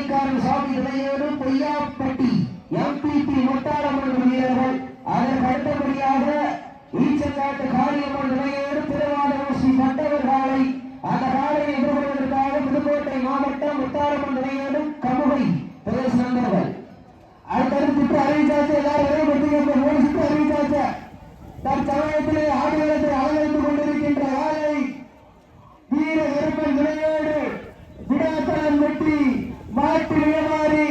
வேட்டைக்காரன் சாமி இடையோடு பொய்யாப்பட்டி எம்பிபி முத்தாரம்மன் வீரர்கள் அதற்கு அடுத்தபடியாக ஈச்சங்காட்டு காளியம்மன் நிலையோடு திருவாரூர் ஸ்ரீ கண்டவர் காலை அந்த காலையை எதிர்கொள்வதற்காக புதுக்கோட்டை மாவட்டம் முத்தாரம்மன் நிலையோடு கமுகை பிரதேச நண்பர்கள் அடுத்தடுத்து சுற்று அறிவிச்சாச்சு. எல்லாரும் மூணு சுற்று அறிவிச்சாச்சு. தற்சமயத்திலே ஆடுகளத்தை அலங்கரித்துக் கொண்டிருக்கின்ற காலை வீர வெறுப்பன் நிலையோடு விடாத்தலம் வெட்டி மாட்டு வியாபாரி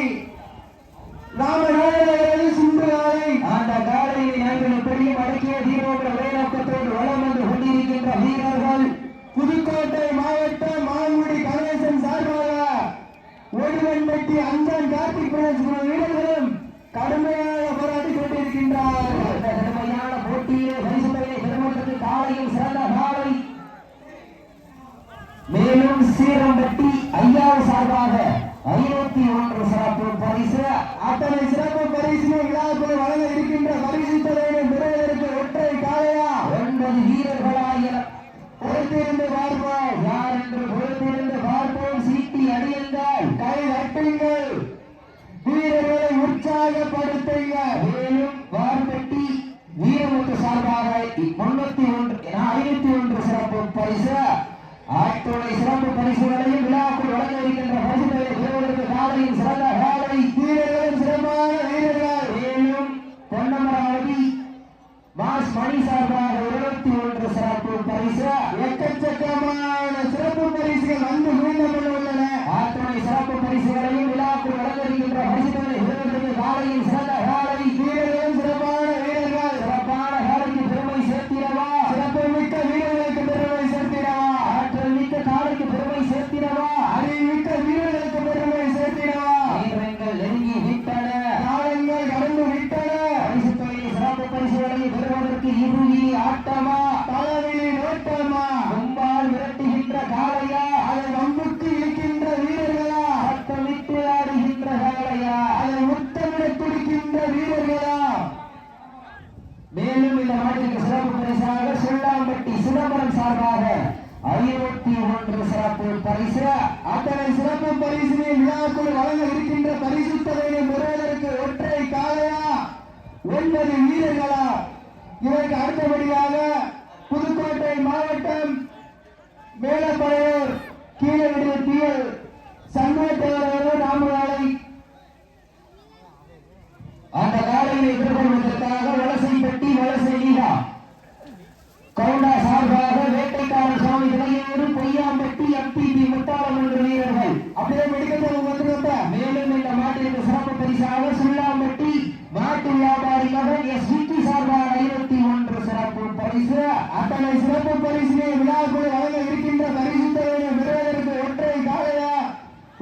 ராமநாதன் சுந்தராலை அந்த காலையை நாங்கள் எப்படியும் அடக்கிய தீரோட வேலோக்கத்தோடு வளம் வந்து கொண்டிருக்கின்ற வீரர்கள் புதுக்கோட்டை மாவட்டம் மாங்குடி கணேசன் சார்பாக ஒருவன்பட்டி அஞ்சான் கார்த்திக் வீரர்களும் கடுமையாக போராடி கொண்டிருக்கின்றார்கள். அந்த கடுமையான போட்டியிலே பரிசுகளை பெறுவதற்கு காலையும் சிறந்த காலை மேலும் சீரம்பட்டி ஐயாவு சார்பாக 51 சிறப்பு பரிசு. அத்தனை சிறப்பு பரிசினை விழாக்குள் வழங்க இருக்கின்ற பரிசு தலைவரை பெறுவதற்கு ஒற்றை காலையா 9 வீரர்களாக பொறுத்திருந்து பார்ப்போம். யார் என்று பொறுத்திருந்து பார்ப்போம். சீட்டி அடியுங்கள், கை தட்டுங்கள், வீரர்களை உற்சாகப்படுத்துங்க. மேலும் வார்பட்டி வீரமுத்து சார்பாக 501 சிறப்பு பரிசு. ஆட்துறை சிறப்பு பரிசுகளையும் விழாக்குள் வழங்க இருக்கின்ற பரிசுகளை பெறுவதற்கு காலையும் சிறந்த காலை வீரர்களும் சிறப்பான வீரர்கள். மேலும் பொன்னமராவதி மாஸ் மணி சார்பாக 21 சிறப்பு பரிசு. எக்கச்சக்கமான சிறப்பு பரிசுகள் வந்து மீண்டும் உள்ளன. ஆட்துறை சிறப்பு பரிசுகளையும் விழாக்குள் வழங்க இருக்கின்ற பரிசுகளை பெறுவதற்கு காலையும் சிறந்த காலை வீரர்களும் சிறப்பான வீரர்கள். சிறப்பான காலைக்கு பெருமை சேர்த்திடவா, சிறப்பு மிக்க வீரர்களுக்கு பெருமை சேர்த்திடவா, ஆற்றல் மிக்க காலைக்கு பெருமை சேர்த்திடவா, அறிவிக்க வீரர்களுக்கு பெருமை சேர்த்திடவா. வீரர்கள் நெருங்கி விட்டன, காலங்கள் கடந்து விட்டன. பரிசு தொகையை சிறப்பு பரிசுகளை பெறுவதற்கு இறுதி ஆட்டமா, தலைவிழி நோட்டமா, கும்பால் விரட்டுகின்ற காலையா, அதை வம்புக்கு இழுக்கின்ற வீரர்களா, சத்தமிட்டு ஆடுகின்ற காலையா, அதை முத்தமிட துடிக்கின்ற வீரர்களா. மேலும் இந்த நாட்டிற்கு சிறப்பு பரிசாக சொல்லாம்பட்டி சிதம்பரம் சார்பாக 51 சிறப்பு பரிசு. அத்தனை சிறப்பு பரிசினை விழாக்குள் வழங்க இருக்கின்ற பரிசு தொகையை பெறுவதற்கு ஒற்றை காலையா 9 வீரர்களா. இதற்கு அடுத்தபடியாக புதுக்கோட்டை மாவட்டம் மேலப்படையூர் கீழவிடு தீயல் சண்முகத்தேவர் ராமராலை அந்த காலையை எதிர்கொள்வதற்காக வலசைப்பட்டி வலசை லீலா கவுண்டா சார்பாக வேட்டைக்காரன் சாமி இடையோடு பொய்யாம்பட்டி எம்பிபி முத்தாரம்மன் வீரர்கள் அப்படியே மெடிக்கல் வந்துருந்த. மேலும் இந்த மாட்டிற்கு சிறப்பு பரிசாக சுல்லாம்பட்டி மாட்டு வியாபாரி மகன் எஸ் விக்கி சார்பாக 51 சிறப்பு பரிசு. அத்தனை சிறப்பு பரிசினை விழாக்குள் வழங்க இருக்கின்ற பரிசு தொகையை பெறுவதற்கு ஒற்றை காலையா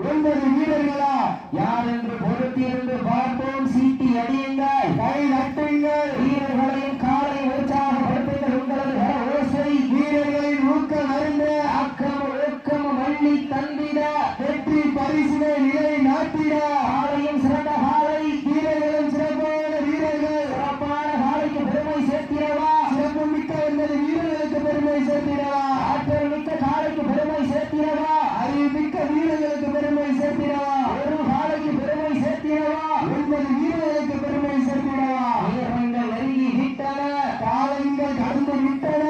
9 வீரர்களா. யார் என்று பொறுத்திருந்து பார்ப்போம். சீட்டி அடியுங்கள், கை நட்டுங்கள், வீரர்களையும் காலை உற்சாகப்படுத்துங்கள். உங்களது ஓசை வீரர்களின் ஊக்கம் அறிந்து அக்கம் ஊக்கம் மல்லி தந்திட வெற்றி பரிசினை நிலை நாட்டிட காலையும் சிறந்த காலை வீரர்களும் சிறப்பான வீரர்கள். சிறப்பான காலைக்கு பெருமை சேர்த்திடவா, சிறப்பு மிக்க 9 வீரர்களுக்கு பெருமை சேர்த்திடவா, ஆற்றல் மிக்க காலைக்கு பெருமை சேர்த்திடவா, அறிவு மிக்க வீரர்களுக்கு பெருமை சேர்த்திடவா, ஒரு காலைக்கு பெருமை சேர்த்திடவா, 9 வீரர்களுக்கு பெருமை சேர்த்திடவா. வீரர்கள் நெருங்கி விட்டன, காலங்கள் கடந்து விட்டன.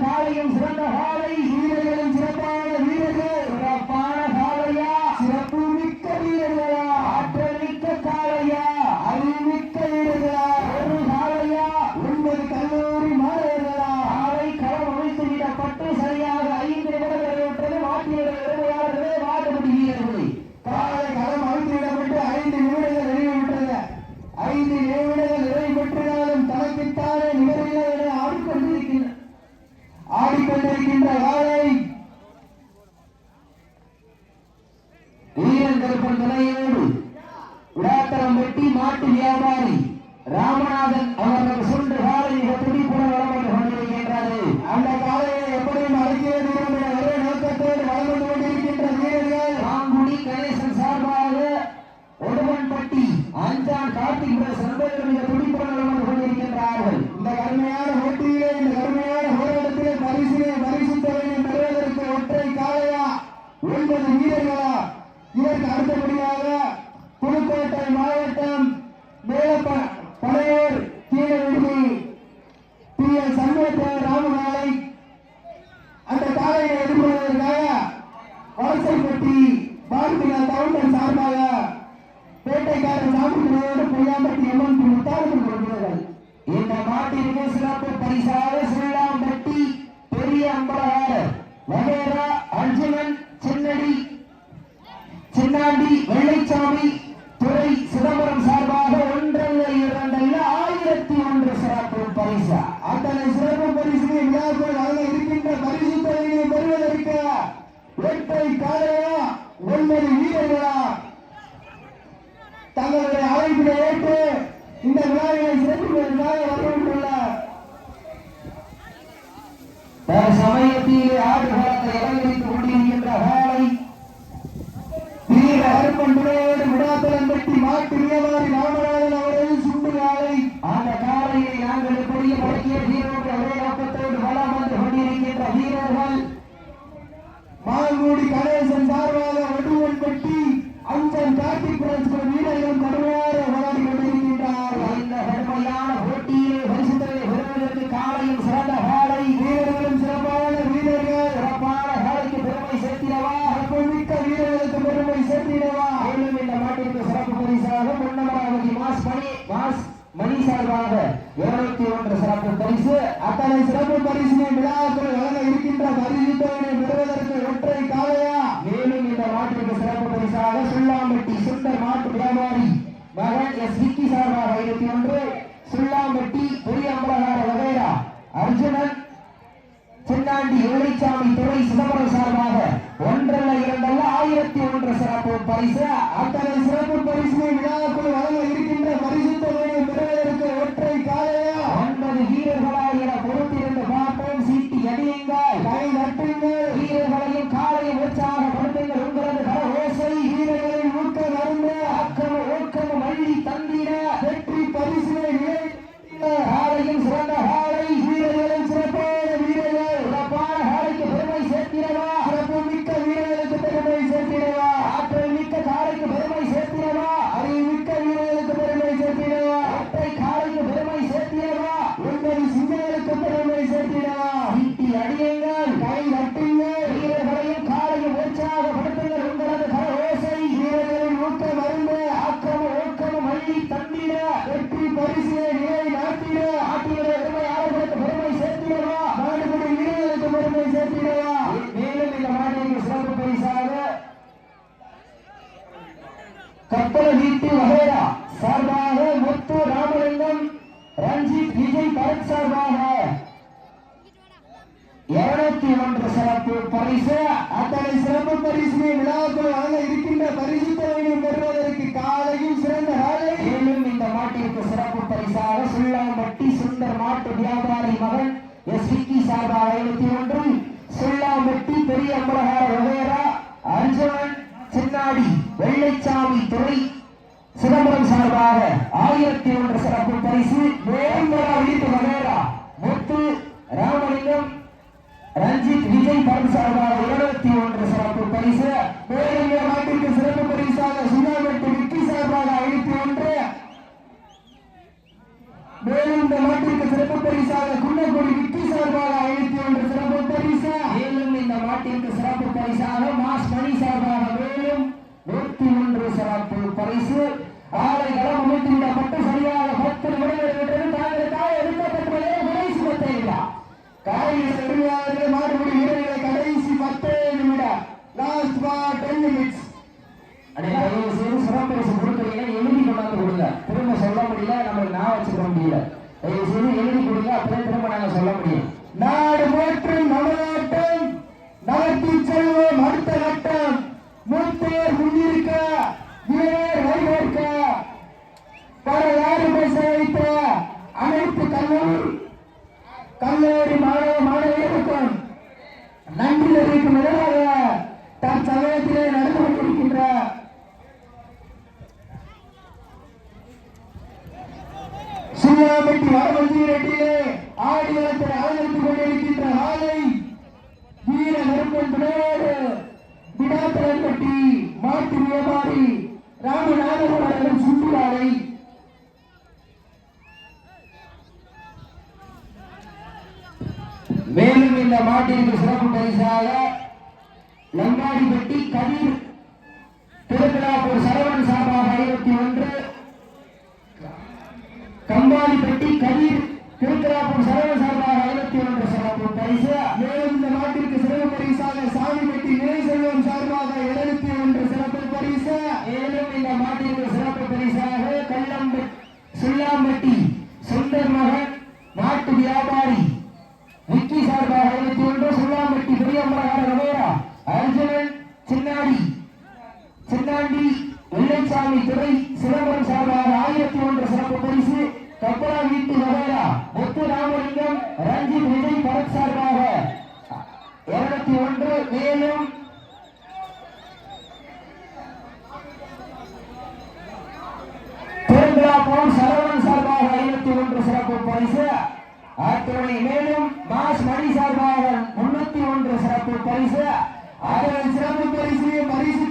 காலையும் சிறந்த காலை வீரர்களும் சிறப்பான வீரர்கள். சிறப்பான காலையா, சிறப்பு மிக்க வீரர்களா, ஆற்றல் மிக்க காலையா, அறிவுமிக்க வீரர்களா, ஒரு காலையா 9 கல்லூரி மாணவர்களா. காலை களம் அமைத்து விடப்பட்டு சரியாக 5 நிமிடங்கள் விட்டது. மாட்டியர்கள் பெருமையாளர்களே, வாட்டுப்பட்டி வீரர்களே, காலை களம் அமைத்து விடப்பட்டு 5 நிமிடங்கள் நிறைவுற்றது. 5 நிமிடங்கள் நிறைவு பெற்றாலும் தனக்குத்தானே நிகழ்வில்லை என ஆடிக்கொண்டிருக்கின்ற காலை வீரன் கருப்பன் தலையோடு விடாத்தரம் வெட்டி மாட்டு வியாபாரி ராமநாதன் அவர்கள் சுண்டு காலை மிக துடிப்புடன் வளம் வந்து கொண்டிருக்கின்றது. அந்த காலையை எப்படியும் அழைக்கிறது ஒரே நோக்கத்தோடு வளம் வந்து கொண்டிருக்கின்ற வீரர்கள் மாங்குடி கணேசன் சார்பாக ஒடுவன்பட்டி அஞ்சான் கார்த்திக் சந்தேகம் மிக துடிப்புடன் வளம் வந்து கொண்டிருக்கின்றார்கள். இந்த கடுமையான போட்டியிலே, இந்த கடுமையான போராட்டத்திலே பரிசு தொகையை பெறுவதற்கு ஒற்றை காலையா 9 வீரர்களா. இதற்கு சமயத்தில் ஆடுகளத்தை அலங்கரித்துக் கொண்டிருக்கின்ற காலை வீர அருப்பன்புரையோடு விடாத்தலம் பெட்டி மாட்டு வியாபாரி ராமநாதன் அவர்கள் சுண்டு காலை அந்த காலையை நாங்கள் எப்படி பழக்கிய வீரர்கள் ஒரே நோக்கத்தோடு வளம் வந்து கொண்டிருக்கின்ற வீரர்கள் மால்குடி கணேசன் சார்பாக வடுவன் பெட்டி அஞ்சன் கார்த்திக் வீரர்களும் கடுமையாக விளையாடி கொண்டிருக்கின்றார்கள். இந்த கடுமையான போட்டியிலே பரிசுத்தலை பெறுவதற்கு காலையும் சிறந்த காலை வீரர்களும் சிறப்பான வீரர்கள் சிறப்பான காலைக்கு பெருமை சேர்த்திடவா மிக்க வீரர்களுக்கு பெருமை சேர்த்திடவா மேலும் இந்த மாட்டிற்கு சிறப்பு பரிசாக முன்னமராவதி மாஸ் மணி சார்பாக 201 சிறப்பு பரிசு அத்தனை சிறப்பு பரிசினை விழாக்கள் வழங்க இருக்கின்ற பரிசுத்தவனை பெறுவதற்கு ஒற்றை காலையா மேலும் இந்த மாட்டிற்கு சிறப்பு பரிசாக சுள்ளாம்பட்டி சுந்தர் மாட்டு வியாபாரி மகன் எஸ் விக்கி சார்பாக 21 சுள்ளாம்பட்டி பெரிய அம்பலகார வகைரா அர்ஜுனன் சின்னாண்டி ஏழைச்சாமி துறை சிதம்பரம் சார்பாக 1 அல்ல 2 அல்ல 1001 சிறப்பு பரிசு அத்தனை சிறப்பு பரிசினை விழாக்குள் வழங்க இருக்கின்ற பரிசுத்தவனை பெறுவதற்கு ஒற்றை காலையா 9 வீரர்களாக என பொறுத்திருந்து பார்ப்போம். சீட்டி அடியுங்கள், கை நட்டுங்கள், வீரர்களையும் காலையும் உற்சாகப்படுத்துங்கள். உங்களது கர ஓசை வீரர்களின் ஊக்க மருந்து அக்கம ஊக்கமும் அள்ளி தந்திட வெற்றி பரிசினை காலையும் சிறந்த காலை வீரர்களும் சிறப்பான வீரர்கள் சிறப்பான காலைக்கு பெருமை சேர்த்திடவா சிறப்பு மிக்க வீரர்களுக்கு பெருமை சேர்த்திடவா ஆற்றல் மிக்க காலைக்கு பெருமை சேர்த்திடவா அறிவு மிக்க வீரர்களுக்கு பெருமை சேர்த்திடவா ஒற்றை காலைக்கு பெருமை சேர்த்திடவா ஒன்பது சிங்கங்களுக்கு பெருமை சேர்த்திடவா சீட்டி அடியுங்கள், கை நட்டுங்கள், வீரர்களையும் காலையும் உற்சாகப்படுத்துங்கள். உங்களது கர ஓசை வீரர்களின் ஊக்க மருந்து ஆக்கமும் ஊக்கமும் அள்ளி தந்திட வெற்றி பரிசினை நிலை நாட்டிட ஆட்டியுடைய பெருமையாளர்களுக்கு பெருமை சேர்த்திடவா நாடுபடி வீரர்களுக்கு பெருமை சேர்த்திடவா மேலும் இந்த மாநில சிறப்பு பரிசாக கப்பல் வீட்டு வகைரா சார்பாக முத்து ராமலிங்கம் ரஞ்சித் விஜய் பரத் சார்பாக 201 சிறப்பு பரிசு அத்தனை சிறப்பு பரிசினை விழாக்கள் வழங்க இருக்கின்ற பரிசுத்தவனை பெறுவதற்கு காலையும் சிறந்த காலை மேலும் இந்த மாட்டிற்கு சிறப்பு பரிசாக சுள்ளாம்பட்டி சுந்தர் மாட்டு வியாபாரி மகன் எஸ் விக்கி சார்பாக 51 சுள்ளாம்பட்டி பெரிய அம்பலகார வகைரா அர்ஜுனன் சின்னாடி வெள்ளைச்சாமி துறை சிதம்பரம் சார்பாக 1001 சிறப்பு பரிசு வேம்பரா வீட்டு வகைரா முத்து ராமலிங்கம் ரஞ்சித் விஜய் பரத் சார்பாக 201 சிறப்பு பரிசு மேலும் நாட்டிற்கு சிறப்பு பரிசாக சுண்ணாம்பட்டி விக்கி சார்பாக 51 மேலும் இந்த நாட்டிற்கு சிறப்பு பரிசாக குன்னக்குடி விக்கி சார்பாக 51 சிறப்பு பரிசு மேலும் இந்த நாட்டிற்கு சிறப்பு பரிசாக மாஸ் மணி சார்பாக மேலும் 101 சிறப்பு பரிசு ஆலை களம் அமைத்து விடப்பட்டு சரியாக 10 நிமிடங்கள் தாங்களுக்காக எடுக்கப்பட்ட கடைசி 10 நிமிடம் காலையில் நெடுமையாளர்கள் மாடுபடி வீரர்களை கடைசி 10 நிமிடம் லாஸ்ட் 10 நிமிட்ஸ் தயவு செய்து சிறப்பு பரிசு கொடுக்குறீங்க எழுதி கொண்டாந்து கொடுங்க. திரும்ப சொல்ல முடியல, நம்மளுக்கு நான் வச்சுக்க முடியல. தயவு செய்து எழுதி கொடுங்க, அப்படியே திரும்ப நாங்க சொல்ல முடியும். நாடு மாற்றும் நவநாட்டம் நகர்த்தி செல்வோம் அடுத்த கட்டம் மூத்தோர் முன்னிருக்க வீரர் வைகோர்க்க பல யாரு பேச வைத்த அனைத்து கல்லூரி மாணவர்களுக்கும் நன்றி தெரிவிக்கும் எதிராக தற்சமயத்திலே நடந்து கொண்டிருக்கின்ற சுண்ணாம்பட்டி வடமஞ்சி ரெட்டியிலே ஆடிகளத்தை அலங்கரித்துக் கொண்டிருக்கின்ற ஆலை வீர நெருப்பன் துணையோடு விடாத்தலன்பட்டி மாட்டு வியாபாரி ராமநாதபுரம் சுற்றுலாலை மேலும் இந்த மாட்டிற்கு சிறப்பு பரிசாக லங்காடிப்பட்டி கதிர் திருவிழாப்பூர் சரவணன் சார்பாக 51 கம்பாடிப்பட்டி கதிர் திருவிழாப்பூர் சரவணன் சார்பாக 51 சிறப்பு பரிசு மேலும் இந்த மாட்டிற்கு சிறப்பு பரிசாக சாமிப்பட்டி நிலை செல்வம் சார்பாக 71 சிறப்பு பரிசு மேலும் இந்த மாட்டிற்கு சிறப்பு பரிசாக சுள்ளாம்பட்டி சுந்தர் மகன் மாட்டு வியாபாரி விக்கி சார்பாக 51 சுள்ளாம்பட்டி பெரியம்பலகார ரவேரா அர்ஜுனன் சின்னாண்டி வெள்ளைச்சாமி துறை சிதம்பரம் சார்பாக 1001 சிறப்பு பரிசு மேலும் பெருங்கலாப்பூர் சரவணன் சார்பாக 51 சிறப்பு பரிசு. அத்துணை மேலும் மாஸ் மணி சார்பாக 301 சிறப்பு பரிசு. அதன் சிறப்பு பரிசு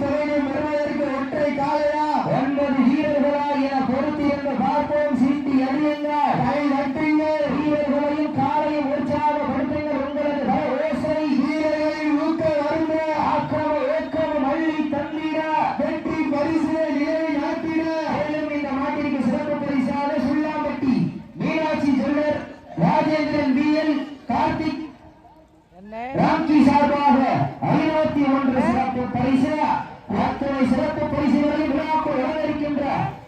தொகையை பெறுவதற்கு ஒற்றை காலையா 9 வீரர்களா என பொறுத்திருந்து பார்ப்போம். சீட்டி அறியுங்கள், கை நட்டுங்கள், வீரர்களையும் காலையும் உற்சாகப்படுத்துங்கள். உங்களது ஓசை வீரர்களின் ஊக்க வருந்த ஆக்கிரம ஏக்கமும் அள்ளி தந்திட வெற்றி பரிசு நிலை நாட்டிட. மேலும் இந்த மாட்டிற்கு சிறப்பு பரிசாக சுள்ளாம்பட்டி மீனாட்சி ஜுவல்லர் ராஜேந்திரன் BL கார்த்திக் ராம்கி சார்பாக 51 சிறப்பு பரிசு. அத்தனை சிறப்பு பரிசுகளையும் விழாக்குள் வரவிருக்கின்ற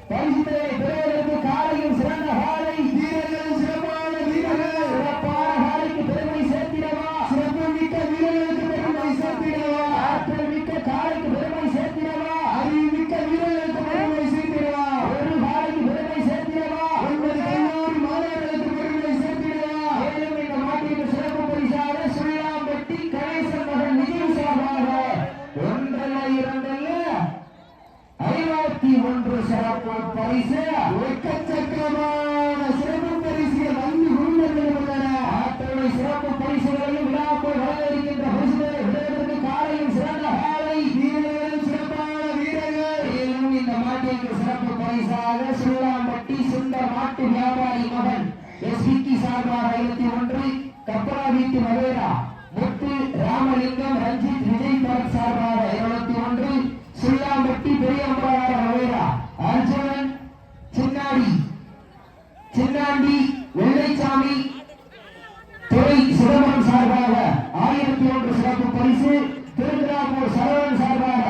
பரிசுகளை பெறுவதற்கு காலையும் சிறந்த காலை வீரர்கள் சிறப்பான வீரர்கள் சிறப்பான காலைக்கு பெருமை சேர்த்திடவா, சிறப்பு மிக்க வீரர்களுக்கு பெருமை சேர்த்திடவா, ஆற்றல் மிக்க காலைக்கு பெருமை சேர்த்திடவா, அறிவு மிக்க வீரர்களுக்கு பெருமை சேர்த்திடவா, ஒரு காலைக்கு பெருமை சேர்த்திடவா, 9 கல்லூரி மாணவர்களுக்கு பெருமை சேர்த்திடவா. மேலும் இந்த மாட்டிற்கு சிறப்பு பரிசாக சுள்ளாம்பட்டி கணேசன் மகன் விஜய் சார்பாக 51 சிறப்பு பரிசு. எக்கச்சக்கமான சிறப்பு பரிசுகள் வந்து குழுந்தன. அத்தனை சிறப்பு பரிசுகளையும் விழாக்குள் வரவிருக்கின்ற பரிசுகளை விடுவதற்கு காலையும் சிறந்த காலை வீரர்கள் சிறப்பான வீரர்கள். மேலும் இந்த மாட்டிற்கு சிறப்பு பரிசாக சுள்ளாம்பட்டி சுந்தர் மாட்டு வியாபாரி மகன் SVK சார்பாக 51, கப்பரா வீட்டு மவேரா முத்து ராமலிங்கம் ரஞ்சித் விஜய் பரத் சார்பாக 21, சுள்ளாம்பட்டி பெரியம்பரார மவேரா அர்ஜுனன் சின்னாண்டி வெள்ளைச்சாமி துறை சிதம்பரம் சார்பாக 1001 சிறப்பு பரிசு. திருவிழாப்பூர் சரவணன் சார்பாக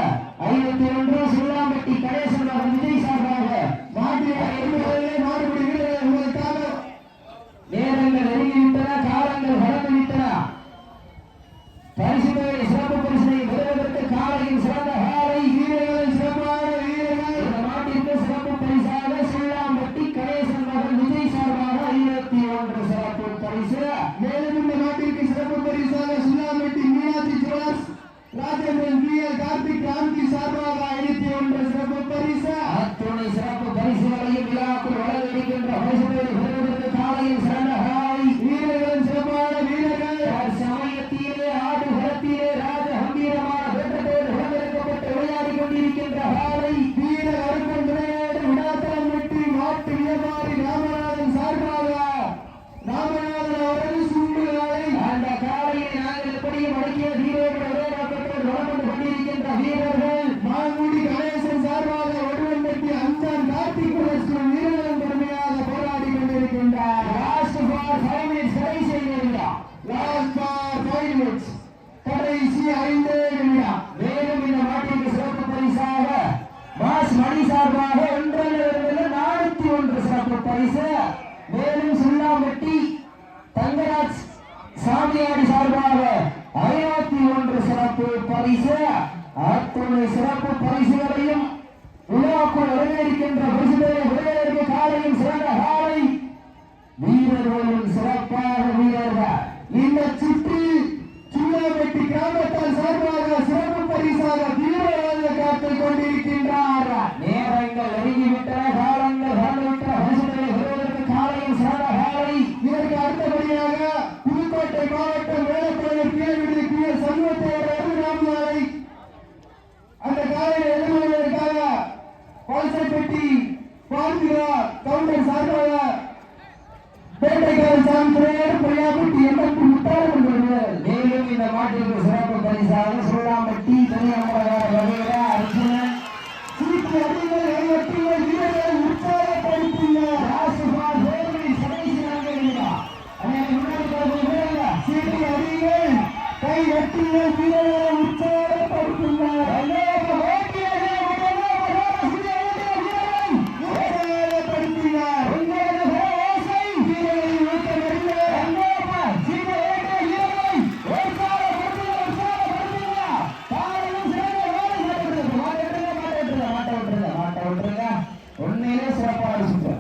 51, சுள்ளாம்பட்டி கணேசன் மகன் விஜய் சார்பாக மாடுபிடி வீரர்கள் உங்களுக்காக நேரங்கள் நெருங்கிவிட்டன, காலங்கள் கடந்துவிட்டன. பரிசுகளை சிறப்பு பரிசினை பெறுவதற்கு காலையில் சிறந்த காலை வீரர்கள் சிறப்பான வீரர்கள். இந்த நாட்டிற்கு சிறப்பு பரிசாக சுள்ளாம்பட்டி கணேசன் மகன் விஜய் சார்பாக 51 சிறப்பு பரிசு. மேலும் இந்த நாட்டிற்கு சிறப்பு பரிசாக சுள்ளாம்பட்டி மீனாட்சி ஜுவல்லர்ஸ் ராஜேந்திரன் BL கார்த்திக் ராம்கி சார்பாக 51 சிறப்பு பரிசு. அத்துணை சிறப்பு பரிசுகளையும் விழாக்குள் வளர்ந்திருக்கின்ற பரிசுகளை பெறுவதற்கு காலையில் சிறந்த காலை வீரர்கள் சிறப்பான வீரர்கள். சமயத்திலே ஆடு களத்திலே ராஜ கம்பீரமான வெற்றத்தோடு வளர்க்கப்பட்டு விளையாடி கொண்டிருக்கின்ற காலை வீரர் அருப்பன் விளையாடு விடாத்தலம் வெற்றி மாட்டு வியாபாரி ராமநாதன் சார்பாக ராமநாதன் அவர்கள் சுண்டு காலை. அந்த காலையை நாங்கள் எப்படியும் அடக்கிய வீரர்கள் வளர்ந்து கொண்டிருக்கின்ற வீரர்கள் மாங்குடி கணேசன் சார்பாக வடுவன்பட்டி அஞ்சான் கார்த்திக் வீரர்களும் பெருமையாக போராடி கொண்டிருக்கின்றார். லாஸ்ட் ஃபார் 5 minutes கடைசி நிமிடம். லாஸ்ட் ஃபார் 5 minutes கடைசி 5 நிமிடம். மேலும் இந்த மாட்டிற்கு சிறப்பு பரிசாக மாஸ் மணி சார்பாக 401 சிறப்பு பரிசு. மேலும் சுள்ளாம்பட்டி தங்கராஜ் சாமியாடி சார்பாக 51 சிறப்பு பரிசு. அத்துணை சிறப்பு பரிசுகளையும் விழாக்குள் வரவேற்கின்ற பரிசுகளை விடுவதற்கு காலையும் சிறந்த காலை வீரர்களும் சிறப்பான வீரர்கள். இந்த சுற்றி சுள்ளாம்பட்டி கிராமத்தால் சார்பாக சிறப்பு பரிசாக வீரர்கள் காத்துக் கொண்டிருக்கின்றார். நேரங்கள் நெருங்கிவிட்டன, காலங்கள் கடந்துவிட்டன. பரிசுகளை பெறுவதற்கு காலையும் சிறந்த காலை. இதற்கு அடுத்தபடியாக புதுக்கோட்டை மாவட்டம் வேலப்பாளையம் கீழ்விடுதி கீழ் சண்முகத்தேவர் அருள்ராமலை அந்த காலையை எதிர்கொள்வதற்காக பால்சைப்பட்டி பார்க்கிறார் கவுண்டர் சார்பாக பேட்டைக்காரன் சாமி துறையோடு பொய்யாப்பட்டி எம்பட்டி முத்தாரம் கொள்வார். மேலும் இந்த மாட்டிற்கு சிறப்பு பரிசாக சுள்ளாம்பட்டி பெரியம்பரார வகையில அர்ஜுனன் சீட்டு அதிகள் கைவட்டிகள் வீரர்களை உற்சாகப்படுத்தினார். ராசுபார் வேர்வை கடைசி 4 நிமிடம். சீட்டு அதிகள் கைவட்டிகள் வீரர்களை உற்சாகப்படுத்தினார். உண்மையிலே சிறப்பான சுற்று.